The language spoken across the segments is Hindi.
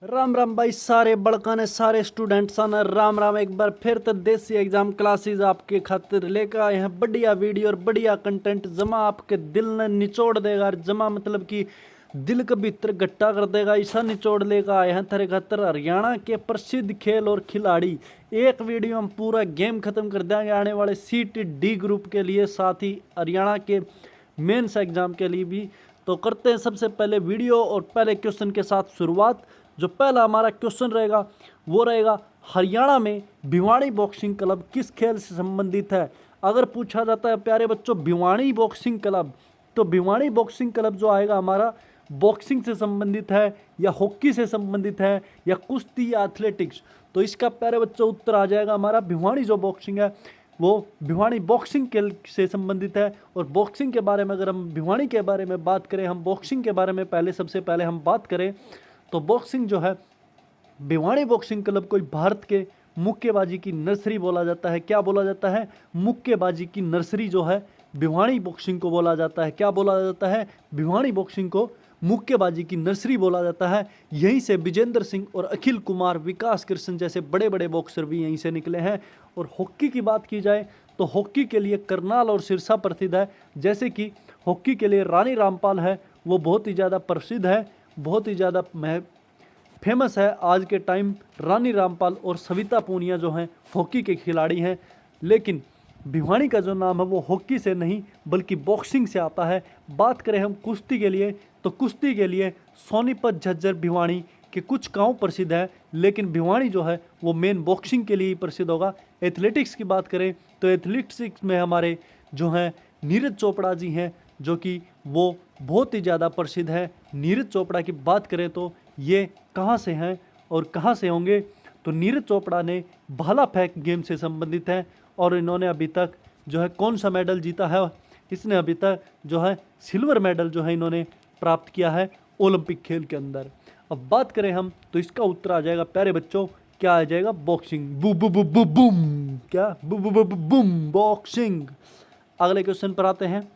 राम राम भाई सारे बड़काने सारे स्टूडेंट्स ने राम राम। एक बार फिर तो देसी एग्जाम क्लासेस आपके खातिर लेकर आए हैं बढ़िया वीडियो और बढ़िया कंटेंट। जमा आपके दिल ने निचोड़ देगा, जमा मतलब कि दिल के भीतर गट्टा कर देगा, ऐसा निचोड़ लेकर आए हैं तेरे खातिर हरियाणा के प्रसिद्ध खेल और खिलाड़ी। एक वीडियो हम पूरा गेम खत्म कर देंगे आने वाले CT-D ग्रुप के लिए, साथ ही हरियाणा के मेंस एग्जाम के लिए भी। तो करते हैं सबसे पहले वीडियो और पहले क्वेश्चन के साथ शुरुआत। जो पहला हमारा क्वेश्चन रहेगा वो रहेगा, हरियाणा में भिवानी बॉक्सिंग क्लब किस खेल से संबंधित है। अगर पूछा जाता है प्यारे बच्चों भिवानी बॉक्सिंग क्लब, तो भिवानी बॉक्सिंग क्लब जो आएगा हमारा बॉक्सिंग से संबंधित है या हॉकी से संबंधित है या कुश्ती या एथलेटिक्स। तो इसका प्यारे बच्चों उत्तर आ जाएगा हमारा भिवानी जो बॉक्सिंग है वो भिवानी बॉक्सिंग के से संबंधित है। और बॉक्सिंग के बारे में अगर हम भिवानी के बारे में बात करें, हम बॉक्सिंग के बारे में सबसे पहले हम बात करें तो बॉक्सिंग जो है भिवानी बॉक्सिंग क्लब को भारत के मुक्केबाजी की नर्सरी बोला जाता है। क्या बोला जाता है? मुक्केबाजी की नर्सरी जो है भिवानी बॉक्सिंग को बोला जाता है। क्या बोला जाता है? भिवानी बॉक्सिंग को मुक्केबाजी की नर्सरी बोला जाता है। यहीं से विजेंद्र सिंह और अखिल कुमार, विकास कृष्ण जैसे बड़े बड़े बॉक्सर भी यहीं से निकले हैं। और हॉकी की बात की जाए तो हॉकी के लिए करनाल और सिरसा प्रसिद्ध है। जैसे कि हॉकी के लिए रानी रामपाल है, वो बहुत ही ज़्यादा प्रसिद्ध है, बहुत ही ज़्यादा फेमस है आज के टाइम। रानी रामपाल और सविता पूनिया जो हैं हॉकी के खिलाड़ी हैं। लेकिन भिवानी का जो नाम है वो हॉकी से नहीं बल्कि बॉक्सिंग से आता है। बात करें हम कुश्ती के लिए तो कुश्ती के लिए सोनीपत, झज्जर, भिवानी के कुछ गांव प्रसिद्ध है, लेकिन भिवानी जो है वो मेन बॉक्सिंग के लिए ही प्रसिद्ध होगा। एथलेटिक्स की बात करें तो एथलेटिक्स में हमारे जो हैं नीरज चोपड़ा जी हैं, जो कि वो बहुत ही ज़्यादा प्रसिद्ध है। नीरज चोपड़ा की बात करें तो ये कहाँ से हैं और कहाँ से होंगे, तो नीरज चोपड़ा ने भाला फेंक गेम से संबंधित है और इन्होंने अभी तक जो है कौन सा मेडल जीता है? इसने अभी तक जो है सिल्वर मेडल जो है इन्होंने प्राप्त किया है ओलंपिक खेल के अंदर। अब बात करें हम तो इसका उत्तर आ जाएगा प्यारे बच्चों, क्या आ जाएगा? बॉक्सिंग। बू बू बू बू बूम। क्या? बू बू बू बू बूम, बॉक्सिंग। अगले क्वेश्चन पर आते हैं।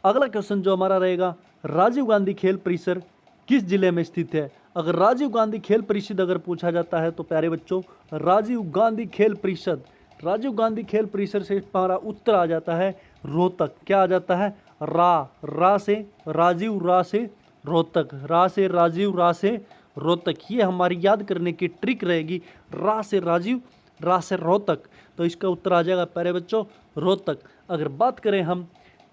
अगला क्वेश्चन जो हमारा रहेगा, राजीव गांधी खेल परिसर किस जिले में स्थित है। अगर राजीव गांधी खेल परिषद अगर पूछा जाता है तो प्यारे बच्चों राजीव गांधी खेल परिषद, राजीव गांधी खेल परिसर से हमारा उत्तर आ जाता है रोहतक। क्या आ जाता है? रा से राजीव, रा से रोहतक, रा से राजीव, रा से रोहतक। ये हमारी याद करने की ट्रिक रहेगी, रा से राजीव, रा से रोहतक। तो इसका उत्तर आ जाएगा प्यारे बच्चों रोहतक। अगर बात करें हम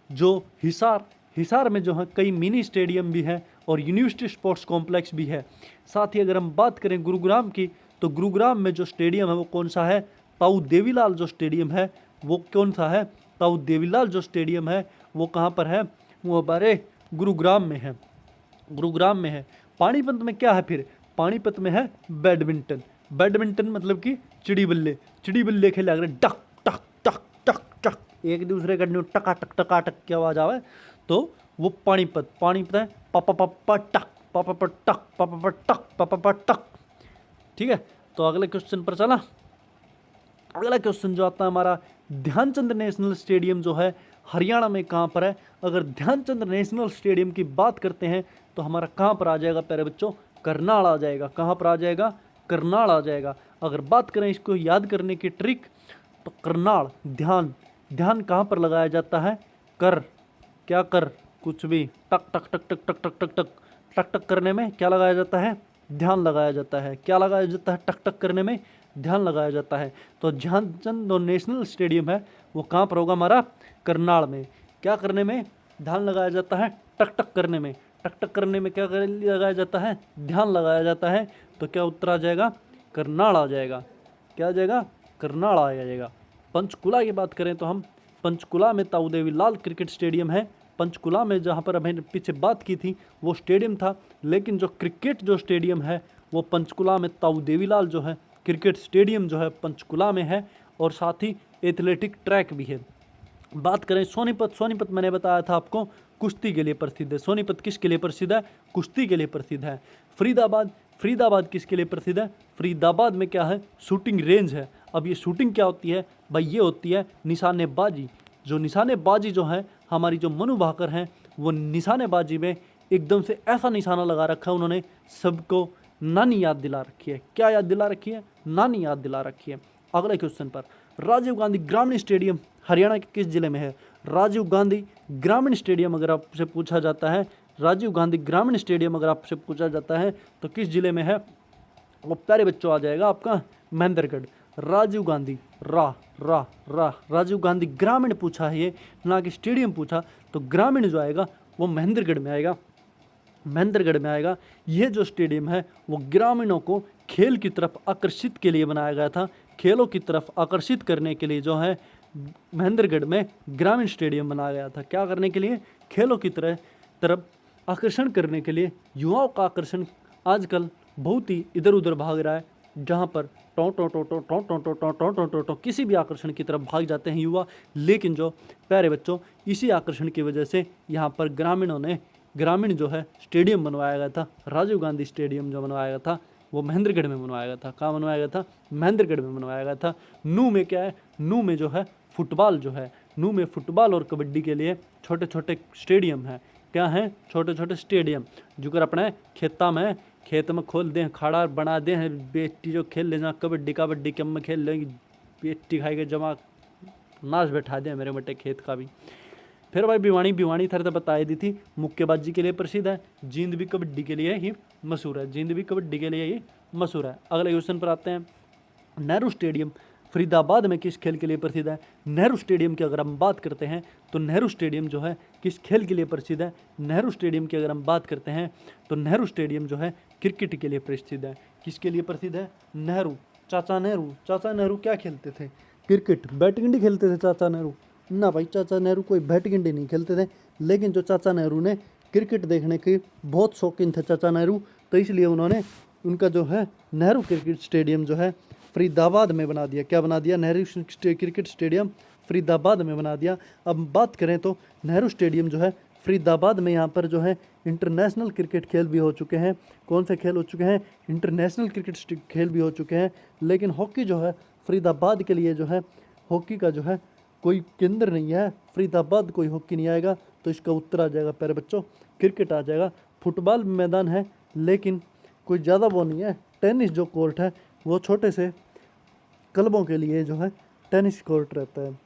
जो हिसार में जो है कई मिनी स्टेडियम भी हैं और यूनिवर्सिटी स्पोर्ट्स कॉम्प्लेक्स भी है। साथ ही अगर हम बात करें गुरुग्राम की तो गुरुग्राम में जो स्टेडियम है वो कौन सा है? ताऊ देवीलाल जो स्टेडियम है वो कौन सा है? ताऊ देवीलाल जो स्टेडियम है वो कहाँ पर है? वो हमारे गुरुग्राम में है, गुरुग्राम में है। पानीपत में क्या है फिर? पानीपत में है बैडमिंटन। बैडमिंटन मतलब कि चिड़ी बल्ले खेले अगर टक टक टक टक टक एक दूसरे का टका टक की आवाज़ आवे तो वो पानीपत है। पापा पापा टक, पापा पर टक, पापा पर टक, पापा पर टक। ठीक है, तो अगले क्वेश्चन पर चला। अगला क्वेश्चन जो आता है हमारा, ध्यानचंद नेशनल स्टेडियम जो है हरियाणा में कहाँ पर है। अगर ध्यानचंद नेशनल स्टेडियम की बात करते हैं तो हमारा कहाँ पर आ जाएगा प्यारे बच्चों? करनाल आ जाएगा। कहाँ पर आ जाएगा? करनाल आ जाएगा। अगर बात करें इसको याद करने की ट्रिक तो करनाल, ध्यान कहाँ पर लगाया जाता है? क्या कर? कुछ भी। टक टक टक टक टक टक टक टक टक टक करने में क्या लगाया जाता है? ध्यान लगाया जाता है। क्या लगाया जाता है? टक टक करने में ध्यान लगाया जाता है। तो ध्यानचंद नेशनल स्टेडियम है वो कहाँ पर होगा? हमारा करनाल में। क्या करने में? ध्यान लगाया जाता है। टक टक करने में। टक टक करने में क्या लगाया जाता है? ध्यान लगाया जाता है। तो क्या उत्तर आ जाएगा? करनाल आ जाएगा। क्या आ जाएगा? करनाल आ जाएगा। पंचकुला की बात करें तो हम पंचकुला में ताऊ देवीलाल क्रिकेट स्टेडियम है। पंचकुला में जहाँ पर हमने पीछे बात की थी वो स्टेडियम था, लेकिन जो क्रिकेट जो स्टेडियम है वो पंचकुला में ताऊ देवीलाल जो है क्रिकेट स्टेडियम जो है पंचकुला में है। और साथ ही एथलेटिक ट्रैक भी है। बात करें सोनीपत मैंने बताया था आपको कुश्ती के लिए प्रसिद्ध है। सोनीपत किसके लिए प्रसिद्ध है? कुश्ती के लिए प्रसिद्ध है। फरीदाबाद किसके लिए प्रसिद्ध है? फरीदाबाद में क्या है? शूटिंग रेंज है। अब ये शूटिंग क्या होती है भाई? ये होती है निशानेबाजी। जो निशानेबाजी जो है हमारी जो मनु भाकर हैं वो निशानेबाजी में एकदम से ऐसा निशाना लगा रखा है उन्होंने, सबको नानी याद दिला रखी है। क्या याद दिला रखी है? नानी याद दिला रखी है। अगले क्वेश्चन पर, राजीव गांधी ग्रामीण स्टेडियम हरियाणा के किस जिले में है? राजीव गांधी ग्रामीण स्टेडियम अगर आपसे पूछा जाता है, राजीव गांधी ग्रामीण स्टेडियम अगर आपसे पूछा जाता है तो किस जिले में है? वो प्यारे बच्चों आ जाएगा आपका महेंद्रगढ़। राजीव गांधी राजीव गांधी ग्रामीण पूछा है ये, ना कि स्टेडियम पूछा, तो ग्रामीण जो आएगा वो महेंद्रगढ़ में आएगा, महेंद्रगढ़ में आएगा। ये जो स्टेडियम है वो ग्रामीणों को खेल की तरफ आकर्षित के लिए बनाया गया था। खेलों की तरफ आकर्षित करने के लिए जो है महेंद्रगढ़ में ग्रामीण स्टेडियम बनाया गया था। क्या करने के लिए? खेलों की तरफ आकर्षण करने के लिए। युवाओं का आकर्षण आजकल बहुत ही इधर उधर भाग रहा है, जहाँ पर टो किसी भी आकर्षण की तरफ भाग जाते हैं युवा। लेकिन जो प्यारे बच्चों, इसी आकर्षण की वजह से यहाँ पर ग्रामीण जो है स्टेडियम बनवाया गया था। राजीव गांधी स्टेडियम जो बनवाया गया था वो महेंद्रगढ़ में बनवाया गया था। कहाँ बनवाया गया था? महेंद्रगढ़ में बनवाया गया था। नू में क्या है? नू में जो है फुटबॉल जो है, नू में फुटबॉल और कबड्डी के लिए छोटे छोटे स्टेडियम हैं। क्या हैं? छोटे छोटे स्टेडियम, जो कर अपने खेत में खोल दें, खाड़ा बना दें, बेटी जो खेल ले जहाँ कबड्डी कम में खेल लेंगी, बेटी खाएगा जमा नाश बैठा दें मेरे मटे खेत का भी। फिर भाई भिवानी थर तो बताई दी थी, मुक्केबाजी के लिए प्रसिद्ध है। जींद भी कबड्डी के लिए ही मशहूर है, जींद भी कबड्डी के लिए ही मशहूर है। अगले क्वेश्चन पर आते हैं, नेहरू स्टेडियम फरीदाबाद में किस खेल के लिए प्रसिद्ध है? नेहरू स्टेडियम की अगर हम बात करते हैं तो नेहरू स्टेडियम जो है किस खेल के लिए प्रसिद्ध है? नेहरू स्टेडियम की अगर हम बात करते हैं तो नेहरू स्टेडियम जो है क्रिकेट के लिए प्रसिद्ध है। किसके लिए प्रसिद्ध है? नेहरू, चाचा नेहरू क्या खेलते थे? क्रिकेट। बैटगिंडी खेलते थे चाचा नेहरू? ना भाई, चाचा नेहरू कोई बैटगिंडी नहीं खेलते थे। लेकिन जो चाचा नेहरू ने क्रिकेट देखने के बहुत शौकीन थे चाचा नेहरू, तो इसलिए उन्होंने उनका जो है नेहरू क्रिकेट स्टेडियम जो है फरीदाबाद में बना दिया। क्या बना दिया? नेहरू क्रिकेट स्टेडियम फरीदाबाद में बना दिया। अब बात करें तो नेहरू स्टेडियम जो है फरीदाबाद में, यहाँ पर जो है इंटरनेशनल क्रिकेट खेल भी हो चुके हैं। कौन से खेल हो चुके हैं? इंटरनेशनल क्रिकेट खेल भी हो चुके हैं। लेकिन हॉकी जो है फरीदाबाद के लिए जो है, हॉकी का जो है कोई केंद्र नहीं है, फरीदाबाद कोई हॉकी नहीं आएगा, तो इसका उत्तर आ जाएगा प्यारे बच्चों क्रिकेट आ जाएगा। फुटबॉल मैदान है लेकिन कोई ज़्यादा वो नहीं है। टेनिस जो कोर्ट है वो छोटे से क्लबों के लिए जो है टेनिस कोर्ट रहता है।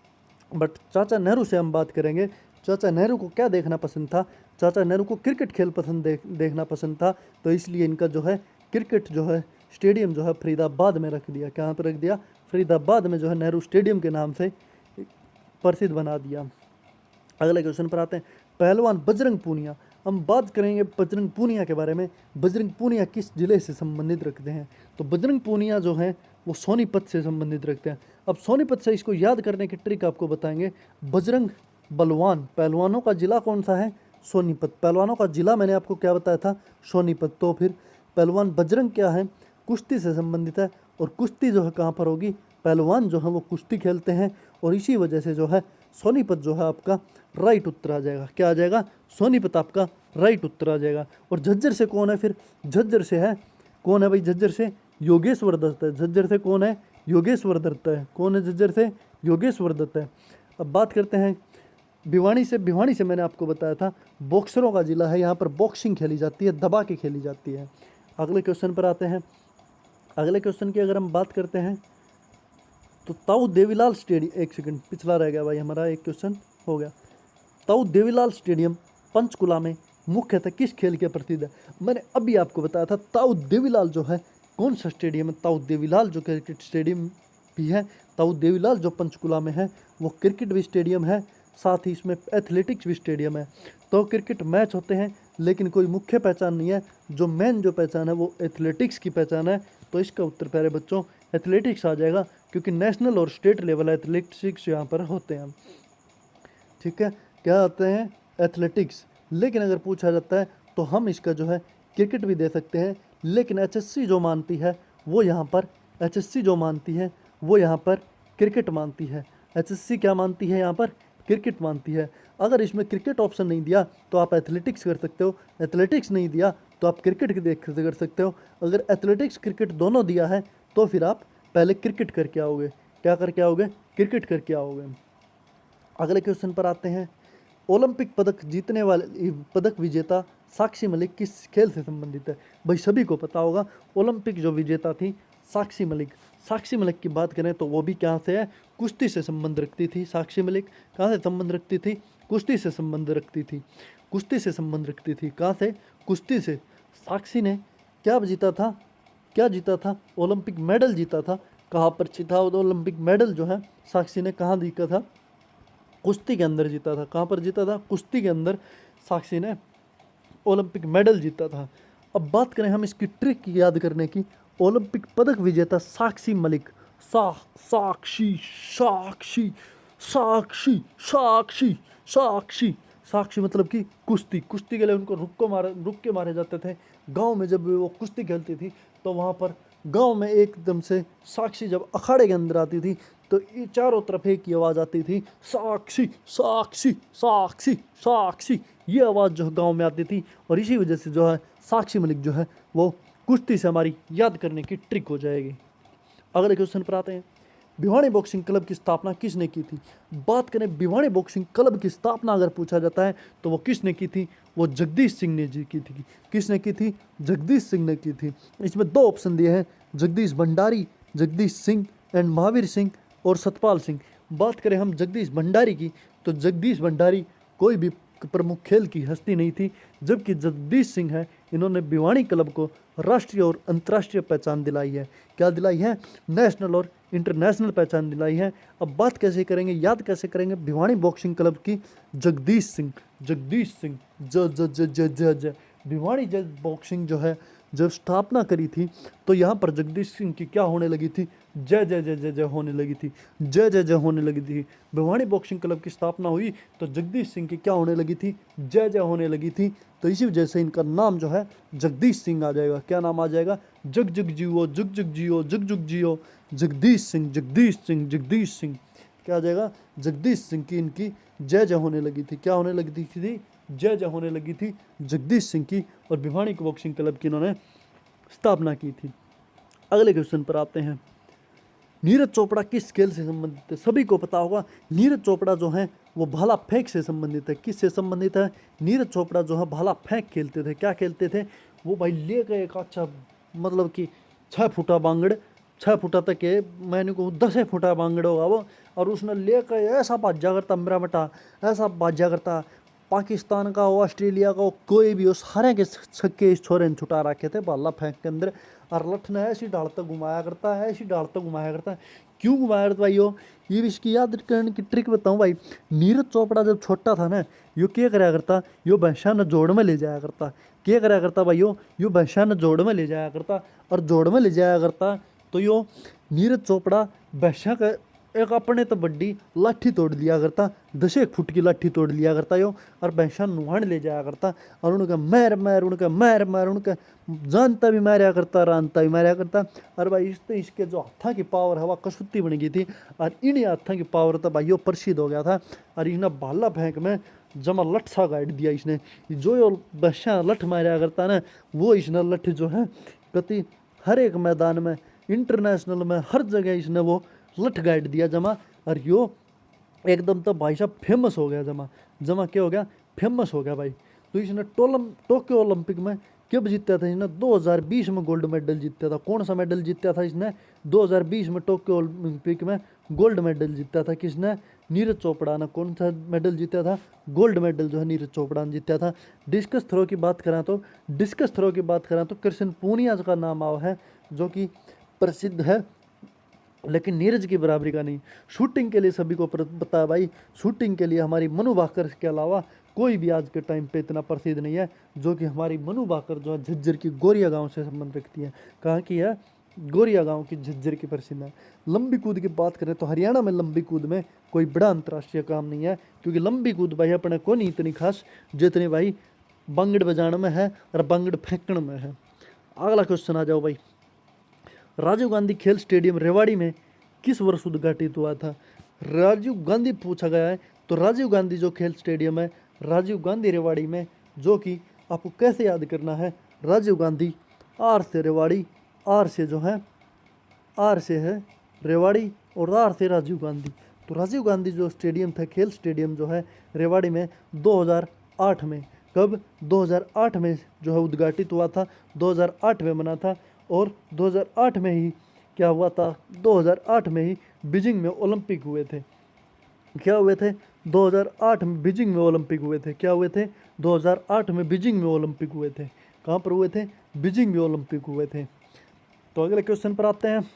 बट चाचा नेहरू से हम बात करेंगे, चाचा नेहरू को क्या देखना पसंद था? चाचा नेहरू को क्रिकेट खेल देखना पसंद था, तो इसलिए इनका जो है क्रिकेट जो है स्टेडियम जो है फरीदाबाद में रख दिया। कहाँ पर रख दिया? फरीदाबाद में जो है नेहरू स्टेडियम के नाम से प्रसिद्ध बना दिया। अगले क्वेश्चन पर आते हैं, पहलवान बजरंग पूनिया। हम बात करेंगे बजरंग पूनिया के बारे में। बजरंग पूनिया किस जिले से संबंधित रखते हैं? तो बजरंग पूनिया जो है वो सोनीपत से संबंधित रखते हैं। अब सोनीपत से इसको याद करने की ट्रिक आपको बताएंगे। बजरंग बलवान, पहलवानों का जिला कौन सा है? सोनीपत। पहलवानों का जिला मैंने आपको क्या बताया था? सोनीपत। तो फिर पहलवान बजरंग क्या है? कुश्ती से संबंधित है। और कुश्ती जो है कहाँ पर होगी? पहलवान जो है वो कुश्ती खेलते हैं, और इसी वजह से जो है सोनीपत जो है आपका राइट उत्तर आ जाएगा। क्या आ जाएगा? सोनीपत आपका राइट उत्तर आ जाएगा। और झज्जर से कौन है? फिर झज्जर से है, कौन है भाई? झज्जर से योगेश्वर दत्त है। झज्जर से कौन है? योगेश्वर दत्त है। कौन है झज्जर से? योगेश्वर दत्त है। अब बात करते हैं भिवानी से। भिवानी से मैंने आपको बताया था बॉक्सरों का जिला है, यहाँ पर बॉक्सिंग खेली जाती है, दबा के खेली जाती है। अगले क्वेश्चन पर आते हैं। अगले क्वेश्चन की अगर हम बात करते हैं तो ताऊ देवीलाल स्टेडियम, एक सेकंड पिछला रह गया भाई हमारा, एक क्वेश्चन हो गया। ताऊ देवीलाल स्टेडियम पंचकुला में मुख्यतः किस खेल के प्रसिद्ध है? मैंने अभी आपको बताया था ताऊ देवीलाल जो है कौन सा स्टेडियम है? ताऊ देवीलाल जो क्रिकेट स्टेडियम भी है, ताऊ देवीलाल जो पंचकुला में है वो क्रिकेट भी स्टेडियम है, साथ ही इसमें एथलेटिक्स भी स्टेडियम है। तो क्रिकेट मैच होते हैं लेकिन कोई मुख्य पहचान नहीं है, जो मेन जो पहचान है वो एथलेटिक्स की पहचान है। तो इसका उत्तर प्यारे बच्चों एथलेटिक्स आ जाएगा, क्योंकि नेशनल और स्टेट लेवल एथलेटिक्स यहाँ पर होते हैं। ठीक है, क्या आते हैं? एथलेटिक्स। लेकिन अगर पूछा जाता है तो हम इसका जो है क्रिकेट भी दे सकते हैं, लेकिन एचएससी जो मानती है वो यहाँ पर, एचएससी जो मानती है वो यहाँ पर क्रिकेट मानती है। एचएससी क्या मानती है? यहाँ पर क्रिकेट मानती है। अगर इसमें क्रिकेट ऑप्शन नहीं दिया तो आप एथलेटिक्स कर सकते हो, एथलेटिक्स नहीं दिया तो आप क्रिकेट कर सकते हो। अगर एथलेटिक्स क्रिकेट दोनों दिया है तो फिर आप पहले क्रिकेट करके आओगे। क्या करके आओगे? क्रिकेट करके आओगे। अगले क्वेश्चन पर आते हैं। ओलंपिक पदक जीतने वाले पदक विजेता साक्षी मलिक किस खेल से संबंधित है? भाई सभी को पता होगा, ओलंपिक जो विजेता थी साक्षी मलिक। साक्षी मलिक की बात करें तो वो भी कहाँ से है? कुश्ती से संबंध रखती थी। साक्षी मलिक कहाँ से संबंध रखती थी? कुश्ती से संबंध रखती थी। कुश्ती से संबंध रखती थी। कहाँ से? कुश्ती से। साक्षी ने क्या जीता था? क्या जीता था? ओलंपिक मेडल जीता था। कहाँ पर जीता? ओलंपिक मेडल जो है साक्षी ने कहाँ जीता था? कुश्ती के अंदर जीता था। कहाँ पर जीता था? कुश्ती के अंदर साक्षी ने ओलंपिक मेडल जीता था। अब बात करें हम इसकी ट्रिक की याद करने की, ओलंपिक पदक विजेता साक्षी मलिक। साक्षी साक्षी साक्षी साक्षी साक्षी साक्षी मतलब कि कुश्ती। कुश्ती के लिए उनको रुक के मारे जाते थे। गांव में जब वो कुश्ती खेलती थी तो वहाँ पर गांव में एकदम से साक्षी जब अखाड़े के अंदर आती थी तो ये चारों तरफ एक ही आवाज़ आती थी, साक्षी साक्षी साक्षी साक्षी। ये आवाज़ जो है गांव में आती थी और इसी वजह से जो है साक्षी मलिक जो है वो कुश्ती से हमारी याद करने की ट्रिक हो जाएगी। अगले क्वेश्चन पर आते हैं, भिवानी बॉक्सिंग क्लब की स्थापना किसने की थी? बात करें भिवानी बॉक्सिंग क्लब की स्थापना अगर पूछा जाता है तो वो किसने की थी? वो जगदीश सिंह ने जी की थी। किसने की थी? जगदीश सिंह ने की थी। इसमें दो ऑप्शन दिए हैं, जगदीश भंडारी, जगदीश सिंह एंड महावीर सिंह और सतपाल सिंह। बात करें हम जगदीश भंडारी की तो जगदीश भंडारी कोई भी प्रमुख खेल की हस्ती नहीं थी, जबकि जगदीश सिंह है इन्होंने भिवानी क्लब को राष्ट्रीय और अंतर्राष्ट्रीय पहचान दिलाई है। क्या दिलाई है? नेशनल और इंटरनेशनल पहचान दिलाई है। अब बात कैसे करेंगे, याद कैसे करेंगे भिवानी बॉक्सिंग क्लब की? जगदीश सिंह, जगदीश सिंह ज ज ज ज ज ज भिवानी बॉक्सिंग जो है जब स्थापना करी थी तो यहाँ पर जगदीश सिंह की क्या होने लगी थी? जय जय जय जय जय होने लगी थी। जय जय जय होने लगी थी। भिवानी बॉक्सिंग क्लब की स्थापना हुई तो जगदीश सिंह की क्या होने लगी थी? जय जय होने लगी थी। तो इसी वजह से इनका नाम जो है जगदीश सिंह आ जाएगा। क्या नाम आ जाएगा? जग जग जियो, जग जग जियो, जग जग जियो, जगदीश सिंह, जगदीश सिंह, जगदीश सिंह। क्या आ जाएगा? जगदीश सिंह की इनकी जय जय होने लगी थी। क्या होने लगी थी? जय जय होने लगी थी जगदीश सिंह की, और भिवानी बॉक्सिंग क्लब की इन्होंने स्थापना की थी। अगले क्वेश्चन पर आते हैं, नीरज चोपड़ा किस खेल से संबंधित है? सभी को पता होगा नीरज चोपड़ा जो है वो भाला फेंक से संबंधित है। किस से संबंधित है? नीरज चोपड़ा जो है भाला फेंक खेलते थे। क्या खेलते थे वो भाई? ले गए एक अच्छा मतलब कि 6 फुटा बांगड़, 6 फुटा तक है, मैंने को 10 फुटा बांगड़ होगा वो, और उसने ले कर ऐसा भाजा करता, मेरा बेटा ऐसा भाजा करता, पाकिस्तान का हो, ऑस्ट्रेलिया का हो, कोई भी हो, सारे के छक्के इस छोरे ने छुटा रखे थे भाला फेंक के अंदर। और लठ ने ऐसी डाल तक घुमाया करता है, ऐसी डाल तक घुमाया करता है। क्यों घुमाया करता भाई? ये भी इसकी याद करने की ट्रिक बताऊं भाई। नीरज चोपड़ा जब छोटा था ना, यो क्या कराया करता? यो भैंसा न जोड़ में ले जाया करता। क्या कराया करता भाई? यो भैंसा न जोड़ में ले जाया करता, और जोड़ में ले जाया करता तो यो नीरज चोपड़ा भैंसा का एक अपने तो बड्डी लाठी तोड़ लिया करता, 10 फुट की लाठी तोड़ लिया करता यो, और भैंसा नुहान ले जाया करता, और उनका मैर मैर उनका मैर मैर उनका जानता भी मारा करता, रानता भी मारा करता। और भाई इसके जो हाथा की पावर है वह कसूती बन गई थी, और इन हाथा की पावर तो भाई यो प्रसिद्ध हो गया था। और इन्हें भाला फेंक में जमा लठ सा गाड़ दिया इसने। जो यो भैंसा लठ मारा करता ना, वो इसने लठ जो है कति हर एक मैदान में, इंटरनेशनल में, हर जगह इसने वो लठ गाड़ दिया जमा। और यो एकदम तो भाई साहब फेमस हो गया जमा क्या हो गया? फेमस हो गया भाई। तो इसने टोक्यो ओलंपिक में कब जीता था? इसने 2020 में गोल्ड मेडल जीता था। कौन सा मेडल जीता था इसने? 2020 में टोक्यो ओलंपिक में गोल्ड मेडल जीता था। किसने? नीरज चोपड़ा ने। कौन सा मेडल जीता था? गोल्ड मेडल जो है नीरज चोपड़ा ने जीता था। डिस्कस थ्रो की बात करें तो कृष्ण पूनिया का नाम आवा है, जो कि प्रसिद्ध है, लेकिन नीरज की बराबरी का नहीं। शूटिंग के लिए सभी को पता है भाई, शूटिंग के लिए हमारी मनु भाकर के अलावा कोई भी आज के टाइम पे इतना प्रसिद्ध नहीं है, जो कि हमारी मनु भाकर जो है झज्जर की गोरिया गांव से संबंध रखती है। कहाँ की है? गोरिया गांव की, झज्जर की प्रसिद्ध है। लंबी कूद की बात करें तो हरियाणा में लंबी कूद में कोई बड़ा अंतर्राष्ट्रीय काम नहीं है, क्योंकि लंबी कूद भाई अपने को नहीं इतनी खास जितनी भाई बांगड़ बजाने में है और बांगड़ फेंकने में है। अगला क्वेश्चन आ जाओ भाई, राजीव गांधी खेल स्टेडियम रेवाड़ी में किस वर्ष उद्घाटित हुआ था? राजीव गांधी पूछा गया है, तो राजीव गांधी जो खेल स्टेडियम है राजीव गांधी रेवाड़ी में, जो कि आपको कैसे याद करना है, राजीव गांधी आर से रेवाड़ी, आर से जो है आर से है रेवाड़ी और आर से राजीव गांधी। तो राजीव गांधी जो स्टेडियम था, खेल स्टेडियम जो है रेवाड़ी में 2008 में कब? 2008 में जो है उद्घाटित हुआ था, 2008 में बना था। और 2008 में ही क्या हुआ था? 2008 में ही बीजिंग में ओलंपिक हुए थे। क्या हुए थे? 2008 में बीजिंग में ओलंपिक हुए थे। क्या हुए थे? 2008 में बीजिंग में ओलंपिक हुए थे। कहाँ पर हुए थे? बीजिंग में ओलंपिक हुए थे। तो अगले क्वेश्चन पर आते हैं।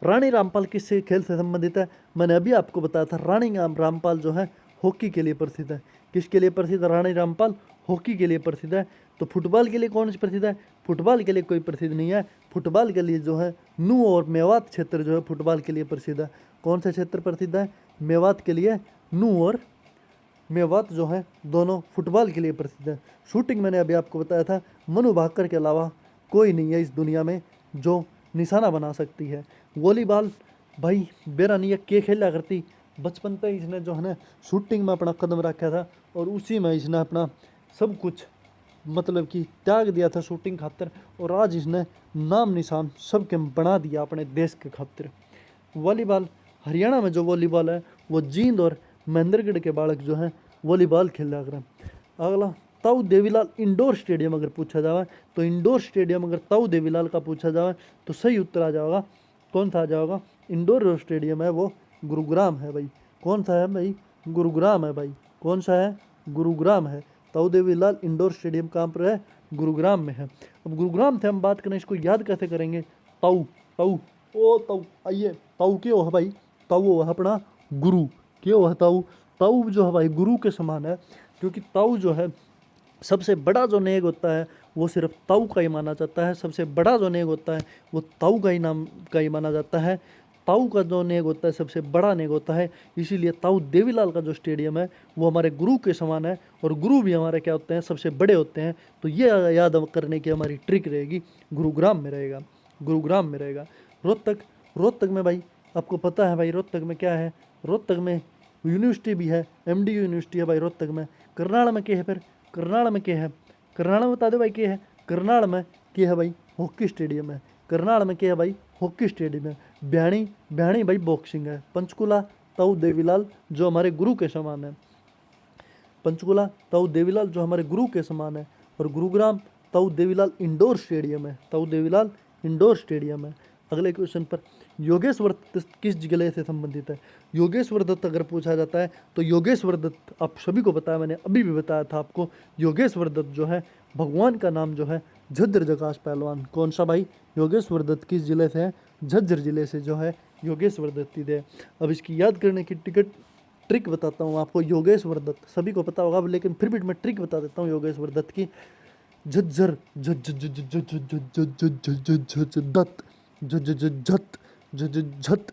रानी रामपाल किस खेल से संबंधित है? मैंने अभी आपको बताया था, रानी रामपाल जो है हॉकी के लिए प्रसिद्ध है। किसके लिए प्रसिद्ध है? रानी रामपाल हॉकी के लिए प्रसिद्ध है। तो फुटबॉल के लिए कौन सी प्रसिद्ध है? फुटबॉल के लिए कोई प्रसिद्ध नहीं है। फुटबॉल के लिए जो है नू और मेवात क्षेत्र जो है फुटबॉल के लिए प्रसिद्ध है। कौन सा क्षेत्र प्रसिद्ध है? मेवात के लिए। नू और मेवात जो है दोनों फुटबॉल के लिए प्रसिद्ध है। शूटिंग मैंने अभी आपको बताया था, मनु भाकर के अलावा कोई नहीं है इस दुनिया में जो निशाना बना सकती है। वॉलीबॉल भाई बेरानिया के खेला करती, बचपन से इसने जो है ना शूटिंग में अपना कदम रखा था और उसी में इसने अपना सब कुछ मतलब कि त्याग दिया था शूटिंग खातिर, और आज इसने नाम निशान सबके बना दिया अपने देश के खातिर। वॉलीबॉल हरियाणा में जो वॉलीबॉल है वो जींद और महेंद्रगढ़ के बालक जो हैं वॉलीबॉल खेला करें। अगला, ताऊ देवीलाल इंडोर स्टेडियम अगर पूछा जाए तो इंडोर स्टेडियम अगर ताऊ देवीलाल का पूछा जाए तो सही उत्तर आ जाएगा। कौन सा आ जाएगा? इंडोर स्टेडियम है वो गुरुग्राम है भाई। कौन सा है भाई? गुरुग्राम है भाई। कौन सा है? गुरुग्राम है। ताऊ देवीलाल इंडोर स्टेडियम कहाँ पर है? गुरुग्राम में है। अब गुरुग्राम से हम बात करें, इसको याद कैसे करेंगे? ताऊ ताऊ ओ ताऊ, आइए ताऊ क्यों है भाई? ताऊ है अपना गुरु। क्यों है ताऊ? ताऊ जो है भाई गुरु के समान है, क्योंकि ताऊ जो है सबसे बड़ा जो नेग होता है वो सिर्फ ताऊ का ही माना जाता है। सबसे बड़ा जो नेग होता है वो ताऊ का ही नाम का ही माना जाता है। ताऊ का जो नेग होता है सबसे बड़ा नेग होता है। इसीलिए ताऊ देवीलाल का जो स्टेडियम है वो हमारे गुरु के समान है, और गुरु भी हमारे क्या होते हैं? सबसे बड़े होते हैं। तो ये याद करने की हमारी ट्रिक रहेगी, गुरुग्राम में रहेगा। गुरुग्राम में रहेगा। रोहतक, रोहतक में भाई आपको पता है भाई रोहतक में क्या है? रोहतक में यूनिवर्सिटी भी है, MDU यूनिवर्सिटी है भाई रोहतक में। करनाल में क्या है? फिर करनाल में क्या है? करनाल में बता दो भाई क्या है? करनाल में क्या है भाई? हॉकी स्टेडियम है। करनाल में क्या है भाई? हॉकी स्टेडियम है। ब्याणी, ब्याणी भाई बॉक्सिंग है। पंचकुला ताऊ देवीलाल जो हमारे गुरु के समान है। पंचकुला ताऊ देवीलाल जो हमारे गुरु के समान है। और गुरुग्राम ताऊ देवीलाल इंडोर स्टेडियम है। ताऊ देवीलाल इंडोर स्टेडियम है। अगले क्वेश्चन पर, योगेश्वर दत्त किस जिले से संबंधित है? योगेश्वर दत्त अगर पूछा जाता है तो योगेश्वर दत्त आप सभी को पता है, मैंने अभी भी बताया था आपको। योगेश्वर दत्त जो है भगवान का नाम जो है झज्जर जकाश पहलवान। कौन सा भाई? योगेश्वर दत्त किस जिले से है? झज्जर जिले से जो है योगेश्वर दत्त ही है। अब इसकी याद करने की ट्रिक बताता हूँ आपको। योगेश्वर दत्त सभी को पता होगा, लेकिन फिर भी मैं ट्रिक बता देता हूँ योगेश्वर दत्त की। झज्जर दत्त झत।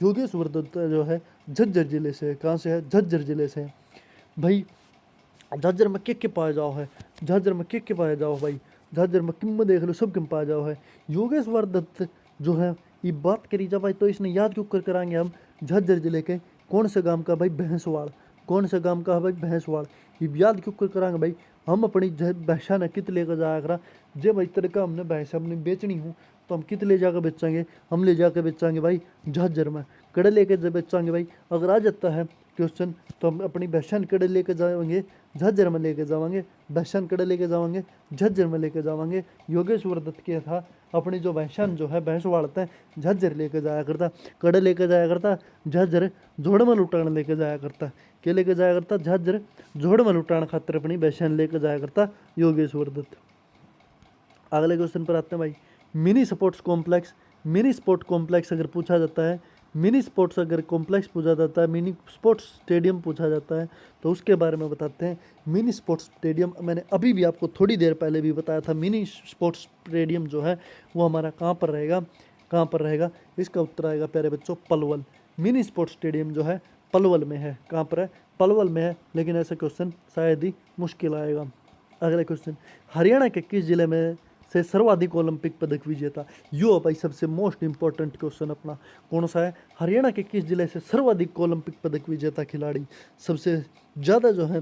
योगेश्वर दत्त जो है झज्जर जिले से। कहाँ से है? झज्जर जिले से भाई। झज्जर में के पाया जाओ है? झज्जर में के पाया जाओ भाई? झज्जर में किम देख लो सब किम पाया जाओ है। योगेश्वर दत्त जो है ये बात करी जा भाई तो इसने याद क्यों कर कराएंगे हम? झज्जर जिले के कौन से गांव का भाई? भैंसवाड़। कौन से गांव का है भाई? भैंसवाड़। ये याद क्यों कर कराएंगे भाई? हम अपनी भैंसा ने कित लेकर जाया करा, जब इस तरह का हमने भैंसा अपनी बेचनी हूँ तो हम कित ले जाकर बेचेंगे? हम ले जाकर बेचेंगे भाई झज्जर में। कड़े लेके जब बेचेंगे भाई, अगर आ जाता है क्वेश्चन तो हम अपनी भैंसन कड़े लेके जाएंगे झज्जर में लेके जाएंगे। भैंसन कड़े लेके जाएंगे झज्जर में लेके जाएंगे। योगेश्वर दत्त क्या था? अपनी जो भैंसन जो है भैंस वाड़ता है झज्जर लेके जाया करता, कड़े लेके जाया करता, झज्जर जोड़ में लुटान लेके जाया करता। क्या लेके जाया करता? झज्जर जोड़ में लुटान खातिर अपनी भैंसन लेके जाया करता योगेश्वर दत्त। अगले क्वेश्चन पर आते हैं भाई। Mini sports complex. Mini sport complex अगर पूछा जाता है, मिनी स्पोर्ट्स अगर कॉम्प्लेक्स पूछा जाता है, मिनी स्पोर्ट्स स्टेडियम पूछा जाता है तो उसके बारे में बताते हैं। मिनी स्पोर्ट्स स्टेडियम मैंने अभी भी आपको थोड़ी देर पहले भी बताया था। मिनी स्पोर्ट्स स्टेडियम जो है वो हमारा कहाँ पर रहेगा? कहाँ पर रहेगा? इसका उत्तर आएगा प्यारे बच्चों पलवल। मिनी स्पोर्ट्स स्टेडियम जो है पलवल में है। कहाँ पर है? पलवल में है, लेकिन ऐसा क्वेश्चन शायद ही मुश्किल आएगा। अगला क्वेश्चन, हरियाणा के किस जिले में से सर्वाधिक ओलंपिक पदक विजेता? यो भाई सबसे मोस्ट इंपॉर्टेंट क्वेश्चन अपना कौन सा है? हरियाणा के किस जिले से सर्वाधिक ओलंपिक पदक विजेता खिलाड़ी? सबसे ज़्यादा जो है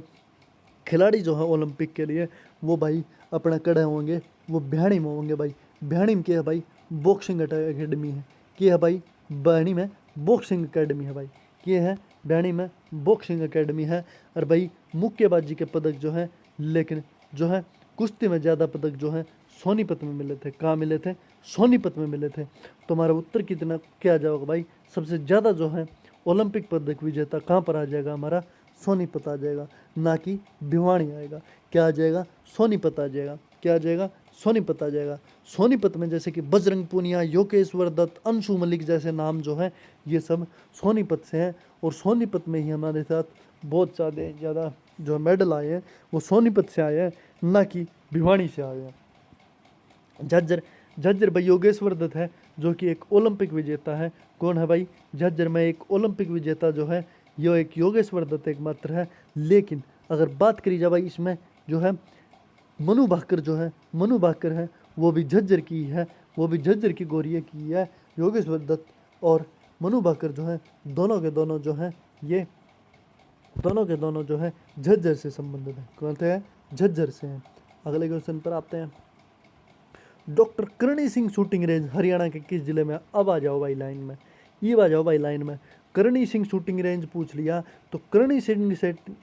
खिलाड़ी जो है ओलंपिक के लिए वो भाई अपना कड़े होंगे, वो बिहाड़ी में होंगे भाई। बिहाड़ी में क्या है भाई? बॉक्सिंग अकेडमी है। क्या है भाई? बिहाड़ी में बॉक्सिंग अकेडमी है भाई। क्या है? बिहाड़ी में बॉक्सिंग अकेडमी है। और भाई मुक्केबाजी के पदक जो है लेकिन जो है कुश्ती में ज़्यादा पदक जो है सोनीपत में मिले थे। कहाँ मिले थे? सोनीपत में मिले थे। तो हमारा उत्तर कितना क्या जाएगा भाई? सबसे ज़्यादा जो है ओलंपिक पदक विजेता कहाँ पर आ जाएगा? हमारा सोनीपत आ जाएगा, ना कि भिवानी आएगा। क्या आ जाएगा? सोनीपत आ जाएगा। क्या आ जाएगा? सोनीपत आ जाएगा। सोनीपत में जैसे कि बजरंग पूनिया, योगेश्वर दत्त, अंशु मलिक जैसे नाम जो हैं ये सब सोनीपत से हैं। और सोनीपत में ही हमारे साथ बहुत ज़्यादा जो मेडल आए हैं वो सोनीपत से आए हैं, ना कि भिवानी से आए हैं। झज्जर भाई योगेश्वर दत्त है जो कि एक ओलंपिक विजेता है। कौन है भाई? झज्जर में एक ओलंपिक विजेता जो है यो एक योगेश्वर दत्त एकमात्र है। लेकिन अगर बात करी जाए भाई इसमें जो है मनु भाकर जो है, मनु भाकर है वो भी झज्जर की है, वो भी झज्जर की गोरिये की है। योगेश्वर दत्त और मनु भाकर जो है दोनों के दोनों जो हैं ये दोनों के दोनों जो है झज्जर से संबंधित हैं। कौन थे? झज्जर से हैं। अगले क्वेश्चन पर आते हैं। Doctor Karni Singh shooting range Haryana के किस जिले में? अब आ जाओ भाई लाइन में, ये आ जाओ भाई लाइन में। करणी सिंह शूटिंग रेंज पूछ लिया तो करणी सिंह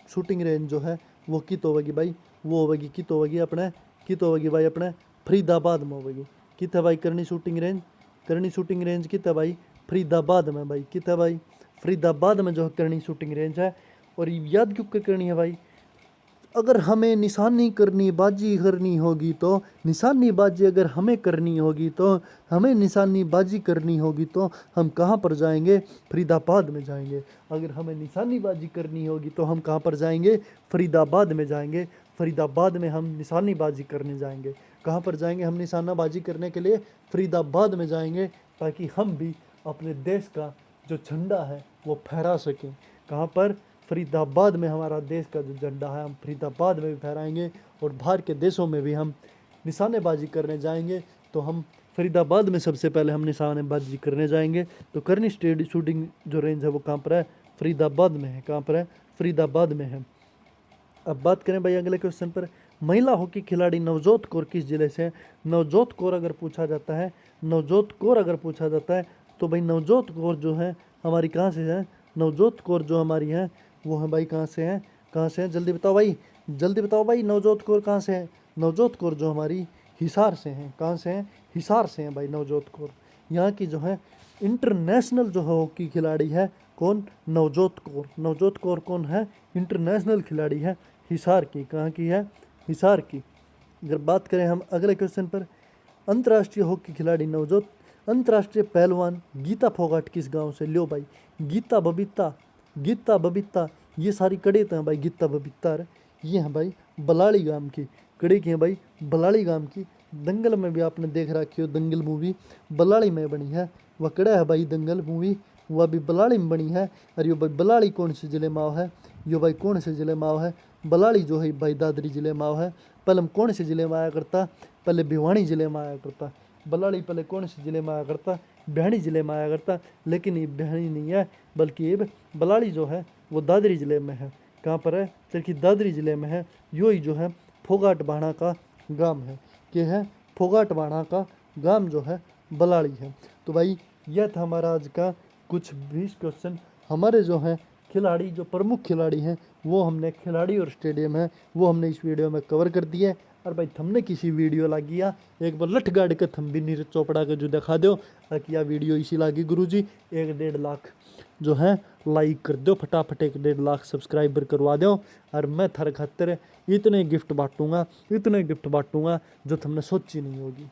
शूटिंग रेंज जो है वो कित होगी भाई? वो होगी कित होगी अपने, कित होगी भाई अपने फरीदाबाद में होगी। कित है भाई करणी शूटिंग रेंज? करणी शूटिंग रेंज कित है भाई? फरीदाबाद में भाई। कित है भाई? फरीदाबाद में जो है करणी शूटिंग रेंज है। और याद क्यों करनी है भाई? अगर हमें निशानी करनी बाजी करनी होगी तो निशानीबाजी अगर हमें करनी होगी तो हमें निशानीबाजी करनी होगी तो हम कहाँ पर जाएंगे? फरीदाबाद में जाएंगे। अगर हमें निशानीबाजी करनी होगी तो हम कहाँ पर जाएंगे? फरीदाबाद में जाएंगे। फरीदाबाद में हम निशानीबाजी करने जाएंगे। कहाँ पर जाएंगे हम निशानाबाजी करने के लिए? फरीदाबाद में जाएंगे, ताकि हम भी अपने देश का जो झंडा है वो फहरा सकें। कहाँ पर? फरीदाबाद में हमारा देश का जो झंडा है हम फरीदाबाद में भी फहराएंगे। और बाहर के देशों में भी हम निशानेबाजी करने जाएंगे। तो हम फरीदाबाद में सबसे पहले हम निशानेबाजी करने जाएंगे। तो करनी स्टेडियम शूटिंग जो रेंज है वो कहाँ पर है? फरीदाबाद में है। कहाँ पर है? फरीदाबाद में है। अब बात करें भाई अगले क्वेश्चन पर। महिला हॉकी खिलाड़ी नवजोत कौर किस जिले से है? नवजोत कौर अगर पूछा जाता है, नवजोत कौर अगर पूछा जाता है तो भाई नवजोत कौर जो है हमारी कहाँ से है? नवजोत कौर जो हमारी है वो है भाई कहाँ से है? कहाँ से है? जल्दी बताओ भाई, जल्दी बताओ भाई। नवजोत कौर कहाँ से है? नवजोत कौर जो हमारी हिसार से हैं। कहाँ से हैं? हिसार से हैं भाई नवजोत कौर। यहाँ की जो है इंटरनेशनल जो हॉकी खिलाड़ी है कौन? नवजोत कौर। नवजोत कौर कौन है? इंटरनेशनल खिलाड़ी है हिसार की। कहाँ की है? हिसार की। अगर बात करें हम अगले क्वेश्चन पर, अंतर्राष्ट्रीय हॉकी खिलाड़ी नवजोत, अंतर्राष्ट्रीय पहलवान गीता फोगाट किस गांव से? लो भाई गीता बबीता, गीता बबीता ये सारी कड़े तो हैं भाई। गीता बबीता ये हैं भाई बलाड़ी गांव की कड़े की हैं भाई, बलाड़ी गांव की। दंगल में भी आपने देख रखी हो, दंगल मूवी बलाड़ी में बनी है। वह कड़ा है भाई दंगल मूवी, वह भी बलाड़ी में बनी है। और यो भाई बलाड़ी कौन से जिले में है? यो भाई कौन से जिले में है? बलाड़ी जो है भाई दादरी जिले में है। पहले हम कौन से जिले में आया करता? पहले भिवानी जिले में आया करता। बलाड़ी पहले कौन से जिले में आया करता? भिवानी जिले में आया करता। लेकिन ये भिवानी नहीं है, बल्कि ये बलाड़ी जो है वो दादरी जिले में है। कहाँ पर है? चरखी दादरी जिले में है। यो ही जो है फोगाट बाणा का गांव है। क्या है? फोगाट बाणा का गांव जो है बलाड़ी है। तो भाई यह था हमारा आज का कुछ 20 क्वेश्चन। हमारे जो हैं खिलाड़ी, जो प्रमुख खिलाड़ी हैं वो हमने, खिलाड़ी और स्टेडियम है वो हमने इस वीडियो में कवर कर दिया है। और भाई हमने किसी वीडियो लागी या एक बार लठ गाड़ के थम भी नीरज चोपड़ा के जो दिखा दो ताकि यह वीडियो इसी लागी गुरुजी। 1-1.5 लाख जो है लाइक कर दो फटाफट, 1-1.5 लाख सब्सक्राइबर करवा दो। और मैं थारे खातिर इतने गिफ्ट बांटूंगा, इतने गिफ्ट बांटूंगा जो तुमने सोची नहीं होगी।